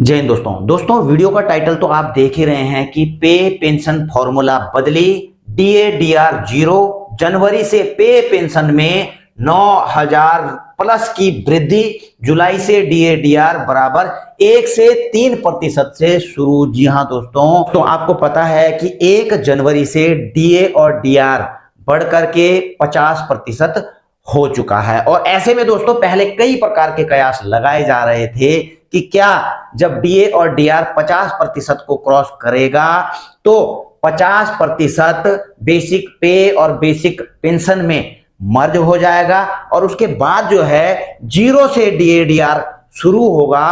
जय हिंद दोस्तों वीडियो का टाइटल तो आप देख ही रहे हैं कि पे पेंशन फॉर्मूला बदली, डीए डीआर जीरो, जनवरी से पे पेंशन में 9,000 प्लस की वृद्धि, जुलाई से डीए डीआर बराबर 1 से 3% से शुरू। जी हां दोस्तों, तो आपको पता है कि 1 जनवरी से डीए और डीआर बढ़ करके 50% हो चुका है। और ऐसे में दोस्तों पहले कई प्रकार के कयास लगाए जा रहे थे कि क्या जब डीए और डीआर 50% को क्रॉस करेगा तो 50% बेसिक पे और बेसिक पेंशन में मर्ज हो जाएगा और उसके बाद जो है जीरो से डीए डीआर शुरू होगा।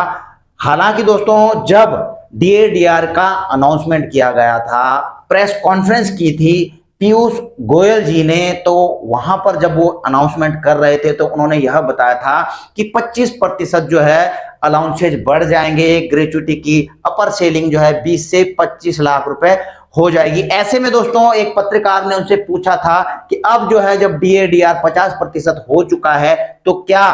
हालांकि दोस्तों जब डीए डीआर का अनाउंसमेंट किया गया था, प्रेस कॉन्फ्रेंस की थी पीयूष गोयल जी ने, तो वहां पर जब वो अनाउंसमेंट कर रहे थे तो उन्होंने यह बताया था कि 25% जो है अलाउंसेज बढ़ जाएंगे, ग्रेचुइटी की अपर सेलिंग जो है 20 से 25 लाख रुपए हो जाएगी। ऐसे में दोस्तों एक पत्रकार ने उनसे पूछा था कि अब जो है जब डीए डीआर 50% हो चुका है तो क्या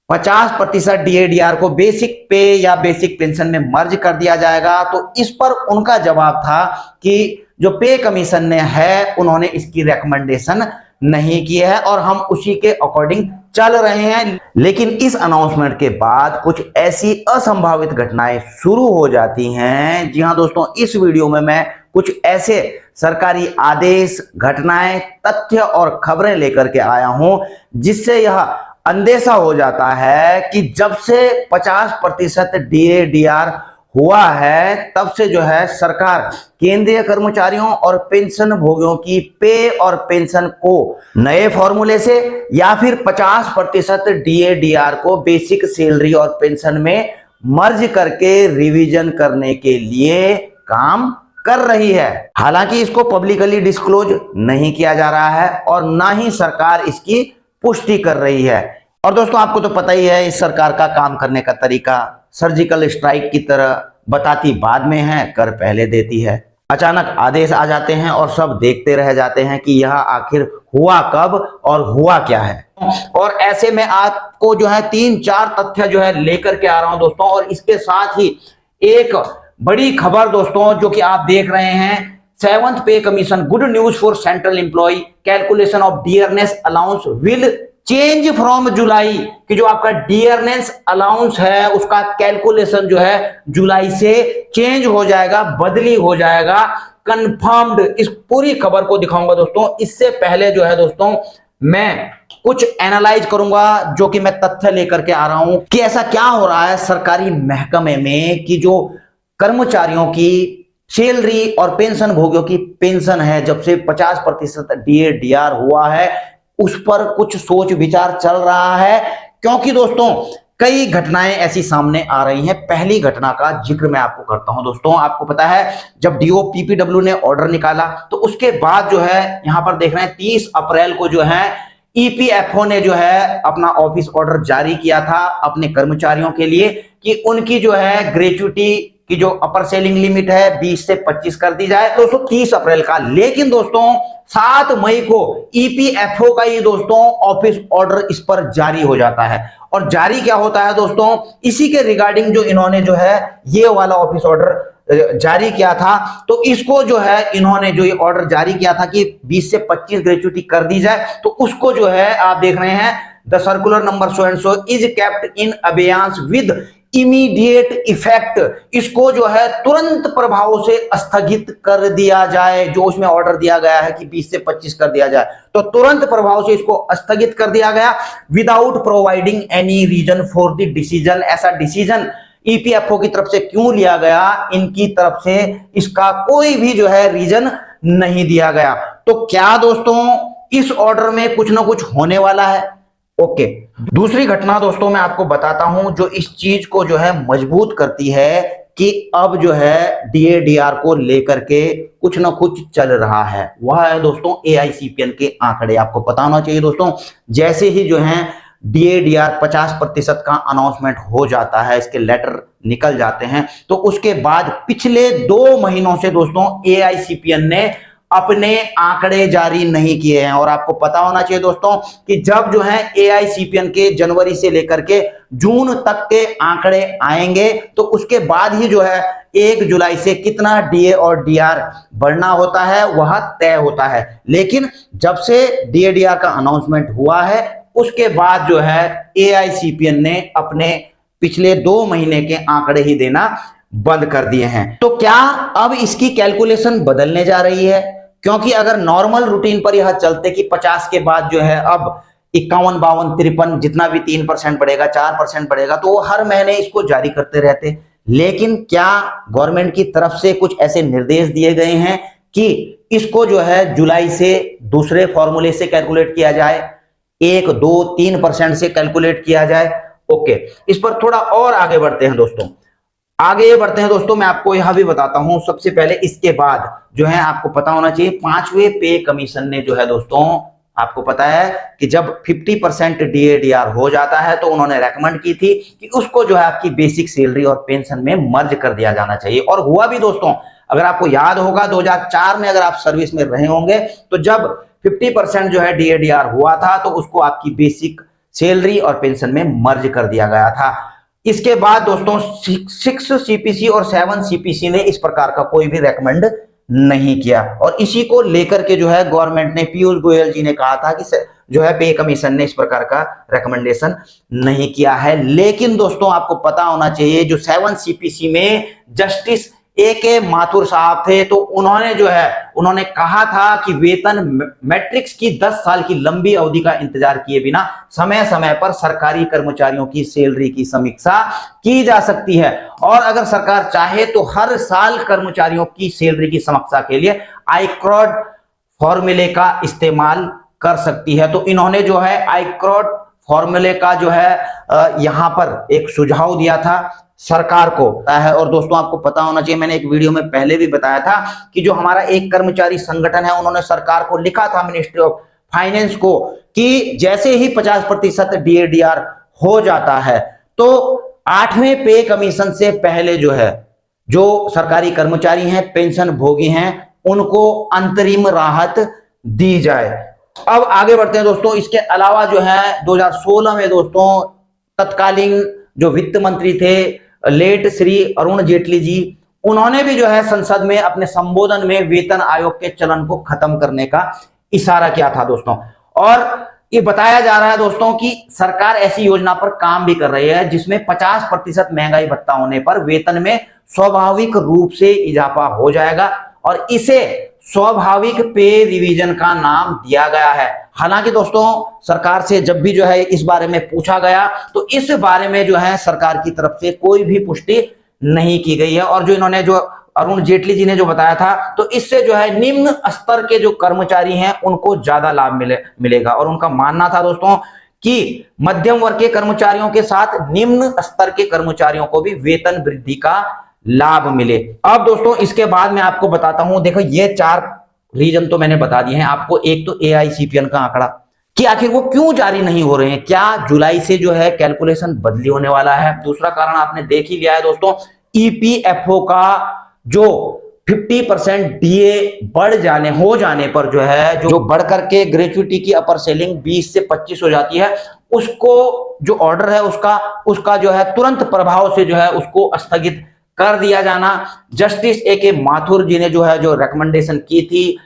50% डीए डीआर को बेसिक पे या बेसिक पेंशन में मर्ज कर दिया जाएगा। तो इस पर उनका जवाब था कि जो पे कमीशन ने है उन्होंने इसकी रिकमेंडेशन नहीं की है और हम उसी के अकॉर्डिंग चल रहे हैं। लेकिन इस अनाउंसमेंट के बाद कुछ ऐसी असंभावित घटनाएं शुरू हो जाती हैं। जी हां दोस्तों, इस वीडियो में मैं कुछ ऐसे सरकारी आदेश, घटनाएं, तथ्य और खबरें लेकर के आया हूं जिससे यह अंदेशा हो जाता है कि जब से 50% डीए डीआर हुआ है तब से जो है सरकार केंद्रीय कर्मचारियों और पेंशन भोगियों की पे और पेंशन को नए फॉर्मूले से या फिर 50% डीए डीआर को बेसिक सैलरी और पेंशन में मर्ज करके रिवीजन करने के लिए काम कर रही है। हालांकि इसको पब्लिकली डिस्क्लोज नहीं किया जा रहा है और ना ही सरकार इसकी पुष्टि कर रही है। और दोस्तों आपको तो पता ही है इस सरकार का काम करने का तरीका, सर्जिकल स्ट्राइक की तरह बताती बाद में है, कर पहले देती है। अचानक आदेश आ जाते हैं और सब देखते रह जाते हैं कि यह आखिर हुआ कब और हुआ क्या है। और ऐसे में आपको जो है 3-4 तथ्य जो है लेकर के आ रहा हूं दोस्तों, और इसके साथ ही एक बड़ी खबर दोस्तों जो कि आप देख रहे हैं, 7th pay commission, good news for central employ, calculation of dearness allowance will change from July, कि जो आपका डियरनेस अलाउंस है उसका कैलकुलेशन जो है जुलाई से चेंज हो जाएगा, बदली हो जाएगा, कंफर्म्ड। इस पूरी खबर को दिखाऊंगा दोस्तों। इससे पहले जो है दोस्तों मैं कुछ एनालाइज करूंगा जो कि मैं तथ्य लेकर के आ रहा हूं कि ऐसा क्या हो रहा है सरकारी महकमे में कि जो कर्मचारियों की सैलरी और पेंशन भोगियों की पेंशन है जब से 50% डीए डीआर हुआ है उस पर कुछ सोच विचार चल रहा है। क्योंकि दोस्तों कई घटनाएं ऐसी सामने आ रही हैं। पहली घटना का जिक्र मैं आपको करता हूं दोस्तों। आपको पता है जब डीओ पीपीडब्ल्यू ने ऑर्डर निकाला तो उसके बाद जो है यहां पर देख रहे हैं 30 अप्रैल को जो है ईपीएफओ ने जो है अपना ऑफिस ऑर्डर जारी किया था अपने कर्मचारियों के लिए कि उनकी जो है ग्रेचुइटी की जो अपर सेलिंग लिमिट है 20 से 25 कर दी जाए, दोस्तों 30 अप्रैल का। लेकिन दोस्तों 7 मई को ईपीएफओ का ये दोस्तों ऑफिस ऑर्डर इस पर जारी हो जाता है। और जारी क्या होता है दोस्तों, इसी के रिगार्डिंग जो इन्होंने जो है ये वाला ऑफिस ऑर्डर जारी किया था, तो इसको जो है इन्होंने जो ये ऑर्डर जारी किया था कि 20 से 25 ग्रेचुइटी कर दी जाए, तो उसको जो है आप देख रहे हैं the circular number so and so is kept in abeyance with immediate effect, इसको जो है तुरंत प्रभाव से स्थगित कर दिया जाए। जो उसमें ऑर्डर दिया गया है कि 20 से 25 कर दिया जाए तो तुरंत प्रभाव से इसको स्थगित कर दिया गया without providing any reason for the decision. ऐसा डिसीजन ईपीएफओ की तरफ से क्यों लिया गया, इनकी तरफ से इसका कोई भी जो है रीजन नहीं दिया गया। तो क्या दोस्तों इस ऑर्डर में कुछ ना कुछ होने वाला है। ओके, दूसरी घटना दोस्तों मैं आपको बताता हूं जो इस चीज को जो है मजबूत करती है कि अब जो है डीए डीआर को लेकर के कुछ ना कुछ चल रहा है। वह है दोस्तों एआईसीपीएन के आंकड़े। आपको पता होना चाहिए दोस्तों, जैसे ही जो है डीए डीआर 50% का अनाउंसमेंट हो जाता है, इसके लेटर निकल जाते हैं, तो उसके बाद पिछले 2 महीनों से दोस्तों एआईसीपीएन ने अपने आंकड़े जारी नहीं किए हैं। और आपको पता होना चाहिए दोस्तों कि जब जो है एआईसीपीएन के जनवरी से लेकर के जून तक के आंकड़े आएंगे तो उसके बाद ही जो है 1 जुलाई से कितना डीए और डीआर बढ़ना होता है वह तय होता है। लेकिन जब से डीए डीआर का अनाउंसमेंट हुआ है उसके बाद जो है एआईसीपीएन ने अपने पिछले 2 महीने के आंकड़े ही देना बंद कर दिए हैं। तो क्या अब इसकी कैलकुलेशन बदलने जा रही है? क्योंकि अगर नॉर्मल रूटीन पर यह चलते कि 50 के बाद जो है अब 51, 52, 53 जितना भी 3% बढ़ेगा, 4% बढ़ेगा, तो वो हर महीने इसको जारी करते रहते। लेकिन क्या गवर्नमेंट की तरफ से कुछ ऐसे निर्देश दिए गए हैं कि इसको जो है जुलाई से दूसरे फॉर्मूले से कैलकुलेट किया जाए, 1, 2, 3% से कैलकुलेट किया जाए? ओके, इस पर थोड़ा और आगे बढ़ते हैं दोस्तों। आगे बढ़ते हैं दोस्तों, मैं आपको यह भी बताता हूं। सबसे पहले इसके बाद जो है आपको पता होना चाहिए 5वें पे कमीशन ने जो है दोस्तों, आपको पता है कि जब 50% डीएडीआर हो जाता है तो उन्होंने रेकमेंड की थी कि उसको जो है आपकी बेसिक सैलरी और पेंशन में मर्ज कर दिया जाना चाहिए। और हुआ भी दोस्तों। अगर आपको याद होगा 2004 में अगर आप सर्विस में रहे होंगे तो जब 50% जो है डीएडीआर हुआ था तो उसको आपकी बेसिक सैलरी और पेंशन में मर्ज कर दिया गया था। इसके बाद दोस्तों 6 सीपीसी और 7 सीपीसी ने इस प्रकार का कोई भी रेकमेंड नहीं किया। और इसी को लेकर के जो है गवर्नमेंट ने, पीयूष गोयल जी ने कहा था कि जो है पे कमीशन ने इस प्रकार का रेकमेंडेशन नहीं किया है। लेकिन दोस्तों आपको पता होना चाहिए जो 7 सीपीसी में जस्टिस ए माथुर साहब थे, तो उन्होंने कहा था कि वेतन मैट्रिक्स की 10 साल की लंबी अवधि का इंतजार किए बिना समय समय पर सरकारी कर्मचारियों की सैलरी की समीक्षा की जा सकती है। और अगर सरकार चाहे तो हर साल कर्मचारियों की सैलरी की समीक्षा के लिए आईक्रॉड फॉर्मूले का इस्तेमाल कर सकती है। तो इन्होंने जो है आईक्रॉड फॉर्मूले का जो है यहां पर एक सुझाव दिया था सरकार को है। और दोस्तों आपको पता होना चाहिए, मैंने एक वीडियो में पहले भी बताया था कि जो हमारा एक कर्मचारी संगठन है उन्होंने सरकार को लिखा था, मिनिस्ट्री ऑफ फाइनेंस को, कि जैसे ही 50% डीएडीआर हो जाता है तो 8वें पे कमीशन से पहले जो है जो सरकारी कर्मचारी हैं, पेंशन भोगी हैं, उनको अंतरिम राहत दी जाए। अब आगे बढ़ते हैं दोस्तों। इसके अलावा जो है 2016 में दोस्तों तत्कालीन जो वित्त मंत्री थे लेट श्री अरुण जेटली जी, उन्होंने भी जो है संसद में अपने संबोधन में वेतन आयोग के चलन को खत्म करने का इशारा किया था दोस्तों। और ये बताया जा रहा है दोस्तों कि सरकार ऐसी योजना पर काम भी कर रही है जिसमें 50% महंगाई भत्ता होने पर वेतन में स्वाभाविक रूप से इजाफा हो जाएगा और इसे स्वाभाविक पे रिवीजन का नाम दिया गया है। हालांकि दोस्तों सरकार से जब भी जो है इस बारे में पूछा गया तो इस बारे में जो है सरकार की तरफ से कोई भी पुष्टि नहीं की गई है। और जो अरुण जेटली जी ने जो बताया था, तो इससे जो है निम्न स्तर के जो कर्मचारी हैं उनको ज्यादा लाभ मिलेगा। और उनका मानना था दोस्तों कि मध्यम वर्ग के कर्मचारियों के साथ निम्न स्तर के कर्मचारियों को भी वेतन वृद्धि का लाभ मिले। अब दोस्तों इसके बाद मैं आपको बताता हूं, देखो ये 4 रीजन तो मैंने बता दिए हैं आपको। एक तो एआईसीपीएन का आंकड़ा कि आखिर वो क्यों जारी नहीं हो रहे हैं, क्या जुलाई से जो है कैलकुलेशन बदली होने वाला है। दूसरा कारण आपने देख ही लिया है दोस्तों, ईपीएफओ का जो 50% डीए हो जाने पर जो है जो बढ़ करके ग्रेच्युटी की अपर सेलिंग 20 से 25 हो जाती है, उसको जो ऑर्डर है उसका जो है तुरंत प्रभाव से जो है उसको स्थगित कर दिया जाना। जस्टिस ए माथुर जी ने जो है जो रिकमेंडेशन की थी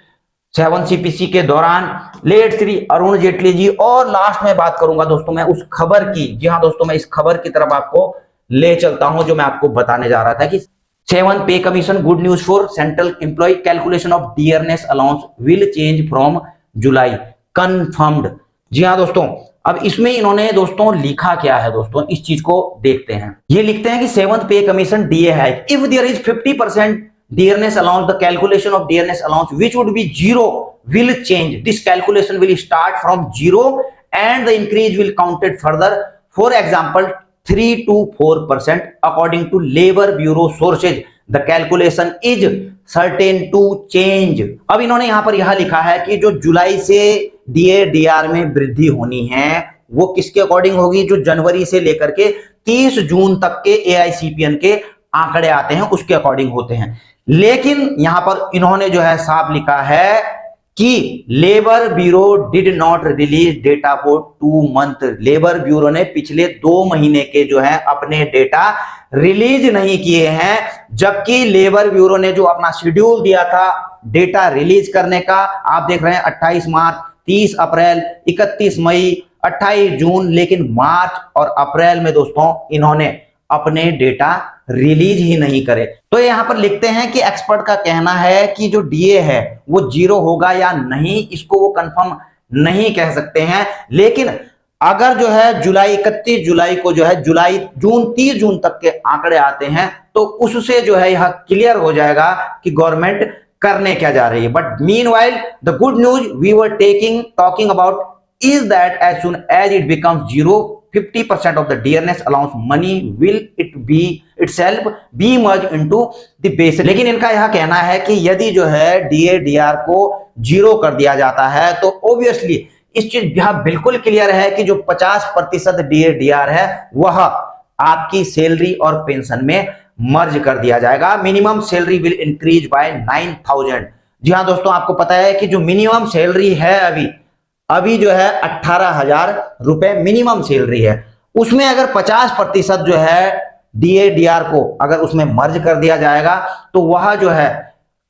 7 सीपीसी के दौरान, लेट श्री अरुण जेटली जी। और लास्ट में बात करूंगा दोस्तों मैं उस खबर की, जी हाँ दोस्तों मैं इस खबर की तरफ आपको ले चलता हूं जो मैं आपको बताने जा रहा था कि 7 पे commission, good news for central employ, calculation of dearness allowance will change from July, confirmed. जी हाँ दोस्तों, अब इसमें इन्होंने दोस्तों लिखा क्या है दोस्तों, इस चीज को देखते हैं। ये लिखते हैं कि 7th पे कमीशन डीए है, if there is 50% dearness allowance, the calculation of dearness allowance which would be 0 will change. This calculation will start from 0 and the increase will counted further, for example 3 to 4% according to labor bureau sources. The calculation is certain to change. अब इन्होंने यहां पर यह लिखा है कि जो जुलाई से डीए-डीआर में वृद्धि होनी है वो किसके अकॉर्डिंग होगी, जो जनवरी से लेकर के 30 जून तक के एआईसीपीएन के आंकड़े आते हैं उसके अकॉर्डिंग होते हैं। लेकिन यहां पर इन्होंने जो है साफ लिखा है कि labour bureau did not release data for 2 month. Labour bureau ने पिछले 2 महीने के जो है अपने डेटा रिलीज नहीं किए हैं, जबकि लेबर ब्यूरो ने जो अपना शेड्यूल दिया था डेटा रिलीज करने का, आप देख रहे हैं 28 मार्च, 30 अप्रैल, 31 मई, 28 जून, लेकिन मार्च और अप्रैल में दोस्तों इन्होंने अपने डेटा रिलीज ही नहीं करे। तो यहां पर लिखते हैं कि एक्सपर्ट का कहना है कि जो डीए है वो 0 होगा या नहीं, इसको वो कंफर्म नहीं कह सकते हैं। लेकिन अगर जो है जुलाई 31 जुलाई को जो है जुलाई जून 30 जून तक के आंकड़े आते हैं तो उससे जो है यह क्लियर हो जाएगा कि गवर्नमेंट करने क्या जा रही है। But meanwhile the good news we were talking about is that as soon as it becomes 0, 50% of the dearness allowance money will it be itself be merged into the basic। लेकिन इनका यह कहना है कि यदि जो है डीए डीआर को 0 कर दिया जाता है तो ऑब्वियसली इस चीज यह बिल्कुल क्लियर है कि जो 50% डीए डीआर है वह आपकी सैलरी और पेंशन में मर्ज कर दिया जाएगा। Minimum salary will increase by 9,000। जी हाँ दोस्तों, आपको पता है कि जो मिनिमम सैलरी है अभी जो है 18,000 रुपए मिनिमम सैलरी है, उसमें अगर 50% जो है डीए डीआर को अगर उसमें मर्ज कर दिया जाएगा तो वह जो है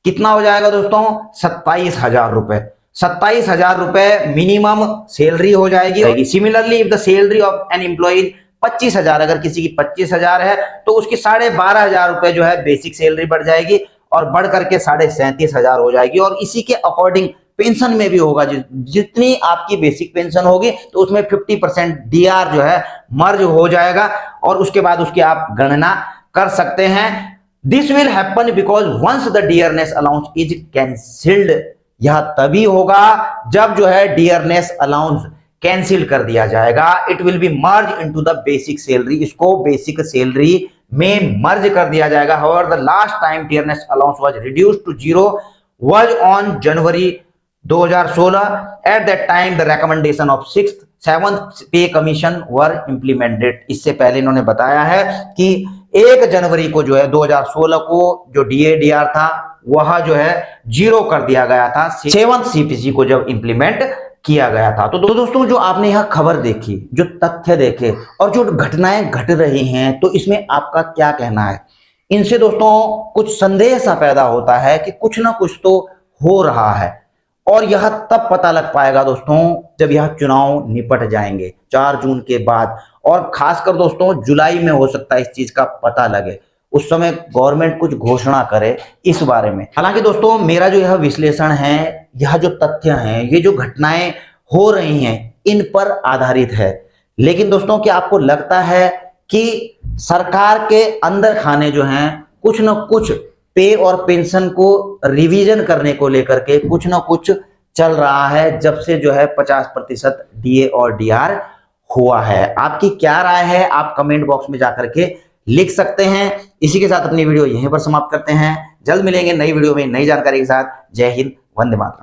कितना हो जाएगा दोस्तों, 27,000 रुपए। 27,000 रुपए मिनिमम सैलरी हो जाएगी। Similarly if the salary of an employ 25,000, अगर किसी की 25,000 है तो उसकी 12,500 रुपए जो है बेसिक सैलरी बढ़ जाएगी और बढ़ करके 37,500 हो जाएगी। और इसी के अकॉर्डिंग पेंशन में भी होगा, जितनी आपकी बेसिक पेंशन होगी तो उसमें 50% डीआर जो है मर्ज हो जाएगा और उसके बाद उसकी आप गणना कर सकते हैं। This will happen because once the dearness allowance is cancelled. यह तभी होगा जब जो है डियरनेस अलाउंस कैंसिल कर दिया जाएगा। It will be merge into the basic salary. इसको बेसिक सैलरी में मर्ज कर दिया जाएगा। However, the last time dearness allowance was reduced to 0 was on January 2016। At that time, the recommendation of 6th, 7th pay commission were implemented। इससे पहले इन्होंने बताया है कि 1 जनवरी को जो है 2016 को जो डीए डीआर था वह जो है 0 कर दिया गया था 7th सीपीसी को जब इंप्लीमेंट किया गया था। तो दोस्तों, जो आपने यह खबर देखी, जो तथ्य देखे और जो घटनाएं घट रही हैं, तो इसमें आपका क्या कहना है? इनसे दोस्तों कुछ संदेह सा पैदा होता है कि कुछ ना कुछ तो हो रहा है और यह तब पता लग पाएगा दोस्तों जब यह चुनाव निपट जाएंगे 4 जून के बाद। और खासकर दोस्तों जुलाई में हो सकता है इस चीज का पता लगे, उस समय गवर्नमेंट कुछ घोषणा करे इस बारे में। हालांकि दोस्तों मेरा जो यह विश्लेषण है, यह जो तथ्य हैं, ये जो घटनाएं हो रही हैं, इन पर आधारित है। लेकिन दोस्तों क्या आपको लगता है कि सरकार के अंदर खाने जो हैं कुछ न कुछ पे और पेंशन को रिवीजन करने को लेकर के कुछ ना कुछ चल रहा है जब से जो है 50% डीए और डीआर हुआ है? आपकी क्या राय है आप कमेंट बॉक्स में जाकर के लिख सकते हैं। इसी के साथ अपनी वीडियो यहीं पर समाप्त करते हैं। जल्द मिलेंगे नई वीडियो में नई जानकारी के साथ। जय हिंद, वंदे मातरम।